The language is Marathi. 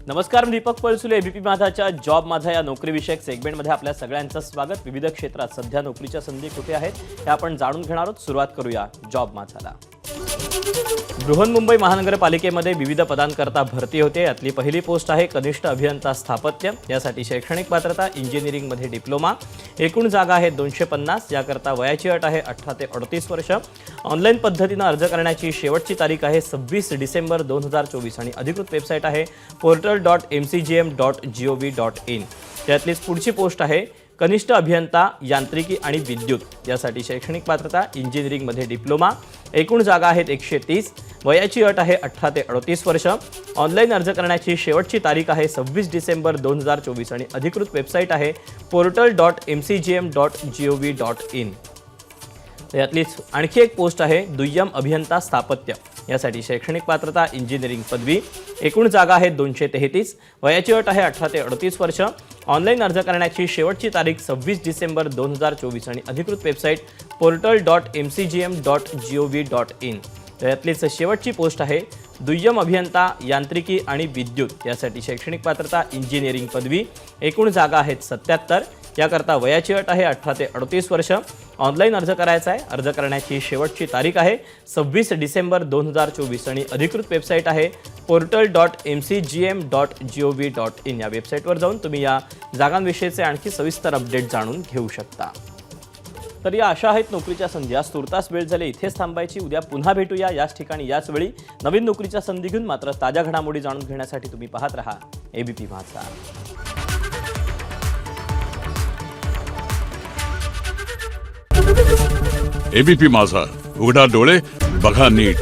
नमस्कार, मी दीपक पळसुले. एबीपी माझाच्या जॉब माझा या नोकरीविषयक सेगमेंटमध्ये आपल्या सगळ्यांचं स्वागत. विविध क्षेत्रात सध्या नोकरीच्या संधी कुठे आहेत हे आपण जाणून घेणार आहोत. सुरुवात करूया जॉब माझाला. बृहन्मुंबई महानगरपालिकेमध्ये विविध पदांकरता भरती होते. यातली पहिली पोस्ट आहे कनिष्ठ अभियंता स्थापत्य. यासाठी शैक्षणिक पात्रता इंजिनिअरिंगमध्ये डिप्लोमा. एकूण जागा आहेत 250. याकरता वयाची अट आहे 18 ते 38 वर्ष. ऑनलाईन पद्धतीने अर्ज करण्याची शेवटची तारीख आहे 26 डिसेंबर 2024 आणि अधिकृत वेबसाईट आहे portal.mcgm.gov.in. त्यातलीच पुढची पोस्ट आहे कनिष्ठ अभियंता यांत्रिकी आणि विद्युत. यासाठी शैक्षणिक पात्रता इंजिनिअरिंगमध्ये डिप्लोमा. एकूण जागा आहेत 130. वयाची अट आहे 18 ते 38 वर्ष. ऑनलाईन अर्ज करण्याची शेवटची तारीख आहे 26 डिसेंबर 2024 आणि अधिकृत वेबसाईट आहे portal.mcgm.gov.in. यातलीच आणखी एक पोस्ट आहे दुय्यम अभियंता स्थापत्य. यासाठी शैक्षणिक पात्रता इंजिनिअरिंग पदवी. एकूण जागा आहेत 233. वयाची अट आहे 18 ते 38 वर्ष. ऑनलाईन अर्ज करण्याची शेवटची तारीख 26 डिसेंबर 2024 आणि अधिकृत वेबसाईट portal.mcgm.gov.in. यातलीच शेवटची पोस्ट आहे दुय्यम अभियंता यांत्रिकी आणि विद्युत. यासाठी शैक्षणिक पात्रता इंजिनिअरिंग पदवी. एकूण जागा आहेत 77. याकरता वयाची अट आहे 18 ते 38 वर्ष. ऑनलाईन अर्ज करायचा आहे. अर्ज करण्याची शेवटची तारीख आहे 26 डिसेंबर 2024 आणि अधिकृत वेबसाईट आहे portal.mcgm.gov.in. या वेबसाईटवर जाऊन तुम्ही या जागांविषयीचे आणखी सविस्तर अपडेट जाणून घेऊ शकता. तर या अशा आहेत नोकरीच्या संधी. आज तुर्तास वेळ झाली इथेच थांबायची. उद्या पुन्हा भेटूया याच ठिकाणी याच वेळी नवीन नोकरीच्या संधी घेऊन. मात्र ताज्या घडामोडी जाणून घेण्यासाठी तुम्ही पाहत रहा एबीपी माझा. एबीपी माझा, उघडा डोळे बघा नीट.